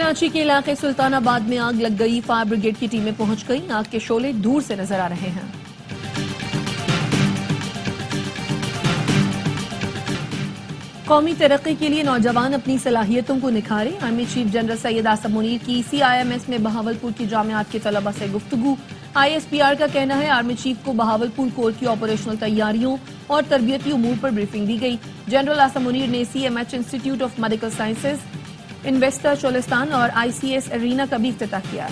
کراچی کے علاقے سلطان آباد میں آگ لگ گئی، فائر بریگیڈ کی ٹیمیں پہنچ گئیں، آگ کے شعلے دور سے نظر آ رہے ہیں۔ قومی ترقی کے لیے نوجوان اپنی صلاحیتوں کو نکھاریں، آرمی چیف جنرل سید آصف منیر کی CIMS میں بہاولپور کی جامعات کے طلبہ سے گفتگو۔ ISPR کا کہنا ہے آرمی چیف کو بہاولپور کور کی آپریشنل تیاریوں اور تربیتی امور پر بریفنگ دی گئی۔ جنرل آصف منیر نے CMH institute of medical sciences, investor Cholistan اور ICS ارینا کا بھی افتتاح کیا۔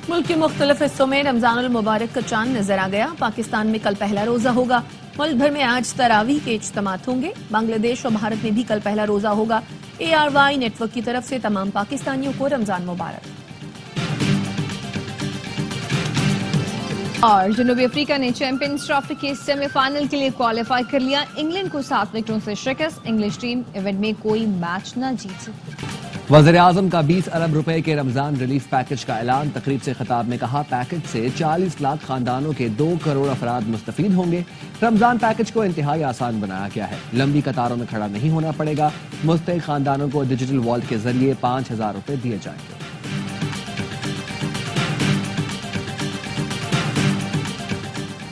ملک کے مختلف حصوں میں رمضان المبارک کا چاند نظر آ گیا۔ پاکستان میں کل پہلا روزہ ہوگا، ملک بھر میں آج تراویح کے اجتماعات ہوں گے۔ بنگلہ دیش اور بھارت میں بھی کل پہلا روزہ ہوگا۔ ARY نیٹ ورک کی طرف سے تمام پاکستانیوں کو رمضان مبارک۔ اور جنوبی افریقہ نے چیمپئنز ٹرافی کے سیمی فائنل کے لیے کوالیفائی کر لیا، انگلینڈ کو 7 وکٹوں سے شکست۔ انگلش ٹیم ایونٹ میں کوئی میچ نہ جیت سکی۔ وزیر اعظم کا 20 ارب روپے کے رمضان ریلیف پیکج کا اعلان، تقریب سے خطاب میں کہا پیکج سے 40 لاکھ خاندانوں کے 2 کروڑ افراد مستفید ہوں گے۔ رمضان پیکج کو انتہائی آسان بنایا گیا ہے، لمبی قطاروں میں کھڑا نہیں ہونا پڑے گا۔ مستحق خاندانوں کو ڈیجیٹل والٹ کے ذریعے 5000 روپے دیے جائیں گے۔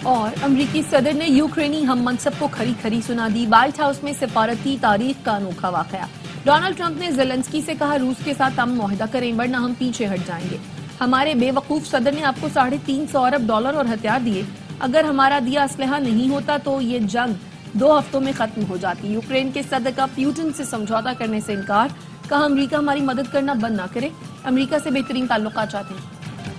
اور امریکی صدر نے یوکرینی ہم منصب کو کھری کھری سنا دی، وائٹ ہاؤس میں سفارتی تاریخ کا انوکھا واقعہ۔ ڈونلڈ ٹرمپ نے زیلنسکی سے کہا روس کے ساتھ ہم معاہدہ کریں ورنہ ہم پیچھے ہٹ جائیں گے۔ ہمارے بے وقوف صدر نے آپ کو $350 ارب اور ہتھیار دیے، اگر ہمارا دیا اسلحہ نہیں ہوتا تو یہ جنگ 2 ہفتوں میں ختم ہو جاتی۔ یوکرین کے صدر کا پیوٹن سے سمجھوتا کرنے سے انکار، کہا امریکہ ہماری مدد کرنا بند نہ کرے، امریکہ سے بہترین تعلقات چاہتے ہیں۔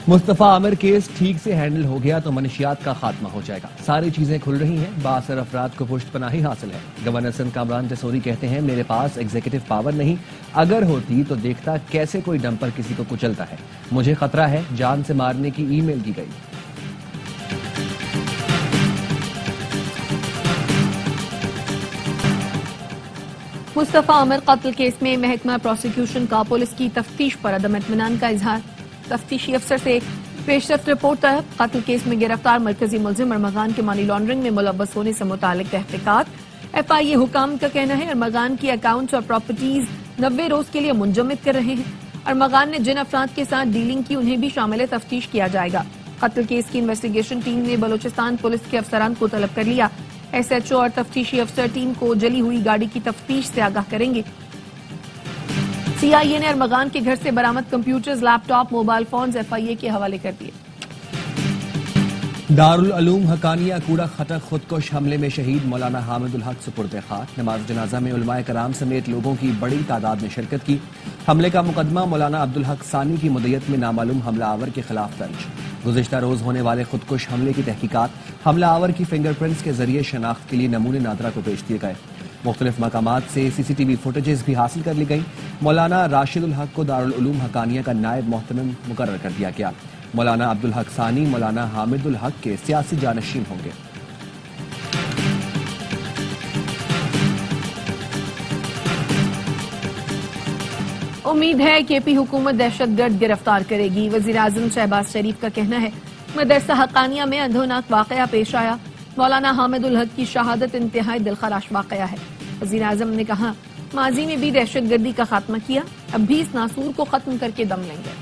مصطفیٰ عامر کیس ٹھیک سے ہینڈل ہو گیا تو منشیات کا خاتمہ ہو جائے گا، ساری چیزیں کھل رہی ہیں، بااثر افراد کو پشت پناہی حاصل ہے۔ گورنر سندھ کامران جسوری کہتے ہیں میرے پاس ایگزیکٹو پاور نہیں، اگر ہوتی تو دیکھتا کیسے کوئی ڈمپر کسی کو کچلتا ہے، مجھے خطرہ ہے، جان سے مارنے کی ای میل کی گئی۔ مصطفیٰ عامر قتل کیس میں محکمہ پروسیکیوشن کا پولیس کی تفتیش پر عدم اطمینان کا اظہار، تفتیشی افسر سے پیشرفت رپورٹ طلب۔ قتل کیس میں گرفتار مرکزی ملزم ارمغان کے منی لانڈرنگ میں ملوث ہونے سے متعلق تحقیقات۔ FIA حکام کا کہنا ہے ارمغان کی اکاؤنٹس اور پراپرٹیز 90 روز کے لیے منجمد کر رہے ہیں۔ ارمغان نے جن افراد کے ساتھ ڈیلنگ کی انہیں بھی شامل تفتیش کیا جائے گا۔ قتل کیس کی انویسٹیگیشن ٹیم نے بلوچستان پولیس کے افسران کو طلب کر لیا، SHO اور تفتیشی افسر ٹیم کو جلی ہوئی گاڑی کی تفتیش سے آگاہ کریں گے۔ CIA نے ارمغان کے گھر سے برآمد کمپیوٹرز، لیپ ٹاپ، موبائل فونز FIA کے حوالے کر دیے۔ دارالعلوم حقانیہ کوڑا خٹک خودکش حملے میں شہید مولانا حامد الحق سپرد خاک، نماز جنازہ میں علماء کرام سمیت لوگوں کی بڑی تعداد نے شرکت کی۔ حملے کا مقدمہ مولانا عبدالحق ثانی کی مدیت میں نامعلوم حملہ آور کے خلاف درج۔ گزشتہ روز ہونے والے خودکش حملے کی تحقیقات، حملہ آور کی فنگر پرنٹس کے ذریعے شناخت کے لیے نمونے نادرہ کو پیش دیے گئے۔ مختلف مقامات سے CCTV فوٹیجز بھی حاصل کر لی گئیں۔ مولانا راشد الحق کو دارالعلوم حقانیہ کا نائب محتمم مقرر کر دیا گیا۔ مولانا عبدالحق ثانی مولانا حامد الحق کے سیاسی جانشین ہوں گے۔ امید ہے کہ پی حکومت دہشت گرد گرفتار کرے گی، وزیر اعظم شہباز شریف کا کہنا ہے۔ مدرسہ حقانیہ میں اندھوناک واقعہ پیش آیا، مولانا حامد الحق کی شہادت انتہائی دلخراش واقعہ ہے۔ وزیر اعظم نے کہا ماضی میں بھی دہشت گردی کا خاتمہ کیا، اب بھی اس ناسور کو ختم کر کے دم لیں گے۔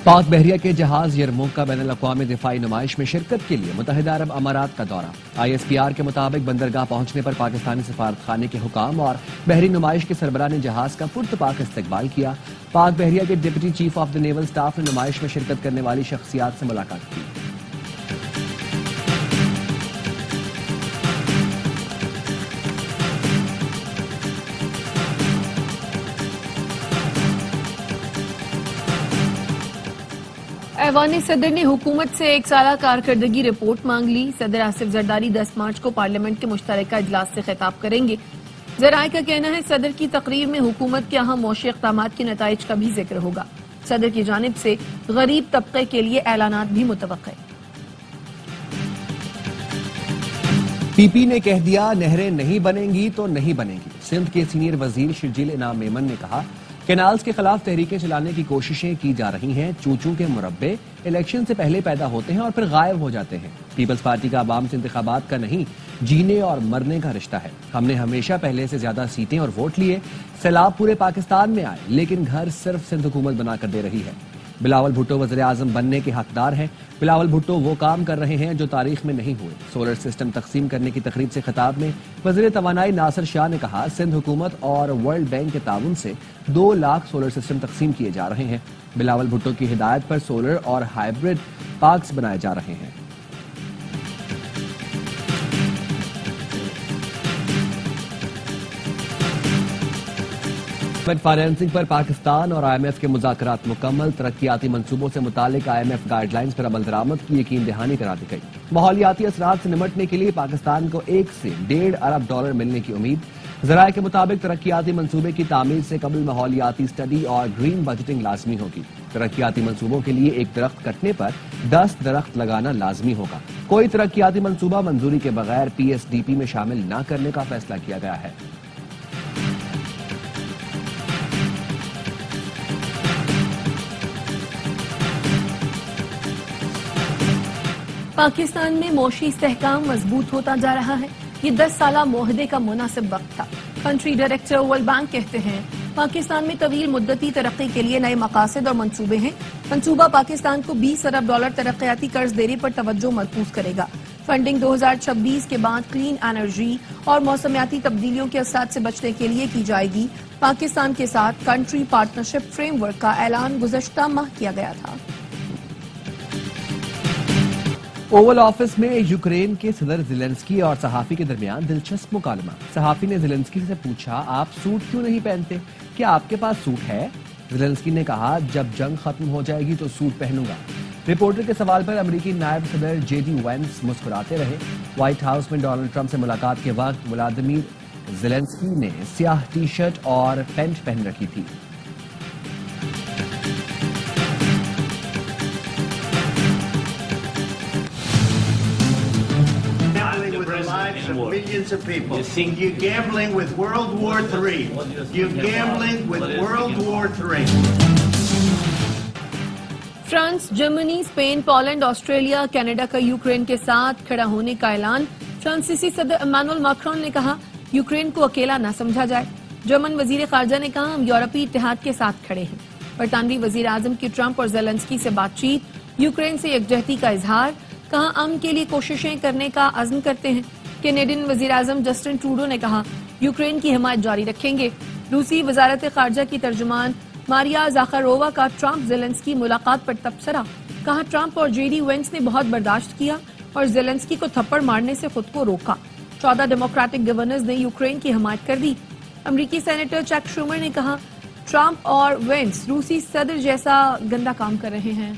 پاک بحریہ کے جہاز یرموک کا بین الاقوامی دفاعی نمائش میں شرکت کے لیے متحدہ عرب امارات کا دورہ۔ ISPR کے مطابق بندرگاہ پہنچنے پر پاکستانی سفارت خانے کے حکام اور بحری نمائش کے سربراہ نے جہاز کا پرتپاک استقبال کیا۔ پاک بحریہ کے deputy chief of the naval staff نے نمائش میں شرکت کرنے والی شخصیات سے ملاقات کی۔ ایوان صدر نے حکومت سے 1 سالہ کارکردگی رپورٹ مانگ لی۔ صدر آصف زرداری 10 مارچ کو پارلیمنٹ کے مشترکہ اجلاس سے خطاب کریں گے۔ ذرائع کا کہنا ہے صدر کی تقریر میں حکومت کے اہم معاشی اقدامات کے نتائج کا بھی ذکر ہوگا۔ صدر کی جانب سے غریب طبقے کے لیے اعلانات بھی متوقع ہیں۔ PP نے کہہ دیا نہریں نہیں بنیں گی تو نہیں بنیں گی۔ سندھ کے سینئر وزیر شرجیل انعام میمن نے کہا کینالز کے خلاف تحریکیں چلانے کی کوششیں کی جا رہی ہیں. چوچوں کے مربع الیکشن سے پہلے پیدا ہوتے ہیں اور پھر غائب ہو جاتے ہیں. پیپلز پارٹی کا عوام سے انتخابات کا نہیں، جینے اور مرنے کا رشتہ ہے. ہم نے ہمیشہ پہلے سے زیادہ سیٹیں اور ووٹ لیے. سیلاب پورے پاکستان میں آئے لیکن گھر صرف سندھ حکومت بنا کر دے رہی ہے. بلاول بھٹو وزیر اعظم بننے کے حقدار ہیں. بلاول بھٹو وہ کام کر رہے ہیں جو تاریخ میں نہیں ہوئے. سولر سسٹم تقسیم کرنے کی تقریب سے خطاب میں وزیر توانائی ناصر شاہ نے کہا سندھ حکومت اور ورلڈ بینک کے تعاون سے 2 لاکھ سولر سسٹم تقسیم کیے جا رہے ہیں. بلاول بھٹو کی ہدایت پر سولر اور ہائیبرڈ پارکس بنائے جا رہے ہیں. فائنینسنگ پر پاکستان اور آئی ایم ایف کے مذاکرات مکمل. ترقیاتی منصوبوں سے متعلق I M F guidelines پر عمل درآمد کی یقین دہانی کرا دی گئی. ماحولیاتی اثرات سے نمٹنے کے لیے پاکستان کو $1 سے $1.5 ارب ملنے کی امید. ذرائع کے مطابق ترقیاتی منصوبے کی تعمیر سے قبل ماحولیاتی اسٹڈی اور گرین بجٹنگ لازمی ہوگی. ترقیاتی منصوبوں کے لیے ایک درخت کٹنے پر 10 درخت لگانا لازمی ہوگا. کوئی ترقیاتی منصوبہ منظوری کے بغیر PSDP میں شامل نہ کرنے کا فیصلہ کیا گیا ہے. پاکستان میں معاشی استحکام مضبوط ہوتا جا رہا ہے. یہ 10 سالہ معاہدے کا مناسب وقت تھا. کنٹری ڈائریکٹر ورلڈ بینک کہتے ہیں پاکستان میں طویل مدتی ترقی کے لیے نئے مقاصد اور منصوبے ہیں. منصوبہ پاکستان کو $20 ارب ترقیاتی قرض دینے پر توجہ مرکوز کرے گا. فنڈنگ 2026 کے بعد کلین انرجی اور موسمیاتی تبدیلیوں کے اثرات سے بچنے کے لیے کی جائے گی. پاکستان کے ساتھ کنٹری پارٹنرشپ فریم ورک کا اعلان گزشتہ ماہ کیا گیا تھا. اوول آفس میں یوکرین کے صدر زیلنسکی اور صحافی کے درمیان دلچسپ مکالمہ. صحافی نے زیلنسکی سے پوچھا آپ سوٹ کیوں نہیں پہنتے؟ کیا آپ کے پاس سوٹ ہے؟ زیلنسکی نے کہا جب جنگ ختم ہو جائے گی تو سوٹ پہنوں گا. رپورٹر کے سوال پر امریکی نائب صدر JD وینس مسکراتے رہے. وائٹ ہاؤس میں ڈونلڈ ٹرمپ سے ملاقات کے وقت ولادیمیر زیلنسکی نے سیاہ ٹی شرٹ اور پینٹ پہن رکھی تھی. Of millions of people. You're gambling with World War III. You're gambling with World War III. France, Germany, Spain, Poland, Australia, Canada کا یوکرین کے ساتھ کھڑا ہونے کا اعلان. فرانسیسی صدر ایمانوئل میکرون نے کہا یوکرین کو اکیلا نہ سمجھا جائے. جرمن وزیر خارجہ نے کہا ہم یورپی اتحاد کے ساتھ کھڑے ہیں. برطانوی وزیر اعظم کی ٹرمپ اور زیلنسکی سے بات چیت. یوکرین سے یکجہتی کا اظہار. کہا امن کے لیے کوششیں کرنے کا عزم کرتے ہیں. کینیڈین وزیر اعظم جسٹن ٹروڈو نے کہا یوکرین کی حمایت جاری رکھیں گے. روسی وزارت خارجہ کی ترجمان ماریا زاخارووا کا ٹرمپ زیلنسکی ملاقات پر تبصرہ. کہا ٹرمپ اور JD وینس نے بہت برداشت کیا اور زیلنسکی کو تھپڑ مارنے سے خود کو روکا. 14 ڈیموکریٹک گورنرز نے یوکرین کی حمایت کر دی. امریکی سینیٹر چیک شومر نے کہا ٹرمپ اور وینس روسی صدر جیسا گندا کام کر رہے ہیں.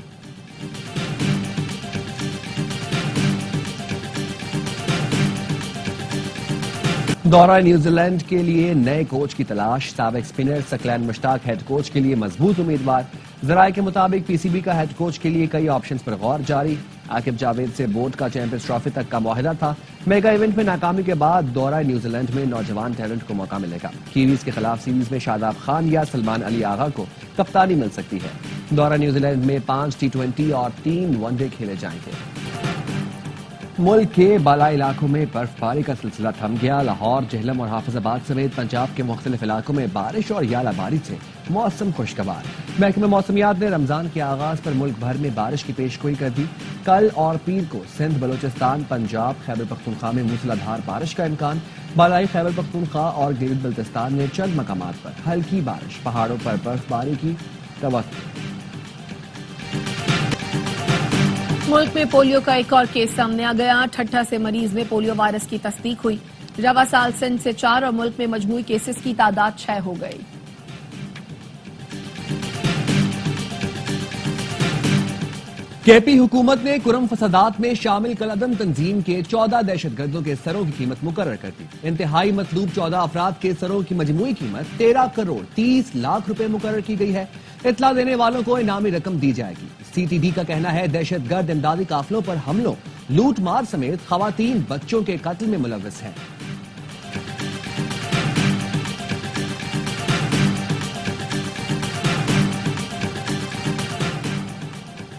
دورہ نیوزی لینڈ کے لیے نئے کوچ کی تلاش. سابق اسپنر سکلین مشتاق ہیڈ کوچ کے لیے مضبوط امیدوار. ذرائع کے مطابق PCB کا ہیڈ کوچ کے لیے کئی آپشنز پر غور جاری. عاقب جاوید سے بورڈ کا چیمپئنز ٹرافی تک کا معاہدہ تھا. میگا ایونٹ میں ناکامی کے بعد دورہ نیوزی لینڈ میں نوجوان ٹیلنٹ کو موقع ملے گا. کیویز کے خلاف سیریز میں شاداب خان یا سلمان علی آغا کو کپتانی مل سکتی ہے. دورہ نیوزی لینڈ میں 5 T20 اور 3 ون ڈے کھیلے جائیں گے. ملک کے بالائی علاقوں میں برف باری کا سلسلہ تھم گیا. لاہور، جہلم اور حافظ آباد سمیت پنجاب کے مختلف علاقوں میں بارش اور یالہ باری سے موسم خوشگوار. محکمہ موسمیات نے رمضان کے آغاز پر ملک بھر میں بارش کی پیشگوئی کر دی. کل اور پیر کو سندھ، بلوچستان، پنجاب، خیبر پختونخوا میں موسلا دھار بارش کا امکان. بالائی خیبر پختونخوا اور گلگت بلتستان میں چند مقامات پر ہلکی بارش. پہاڑوں پر برف باری کی توقع. ملک میں پولیو کا ایک اور کیس سامنے آ گیا. ٹھٹھا سے مریض میں پولیو وائرس کی تصدیق ہوئی. رواں سال سندھ سے 4 اور ملک میں مجموعی کیسز کی تعداد 6 ہو گئی. KP حکومت نے کرم فسادات میں شامل کالعدم تنظیم کے 14 دہشت گردوں کے سروں کی قیمت مقرر کر دی. انتہائی مطلوب 14 افراد کے سروں کی مجموعی قیمت 13 کروڑ 30 لاکھ روپے مقرر کی گئی ہے. اطلاع دینے والوں کو انعامی رقم دی جائے گی. CTD کا کہنا ہے دہشت گرد امدادی قافلوں پر حملوں، لوٹ مار سمیت خواتین، بچوں کے قتل میں ملوث ہیں.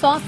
100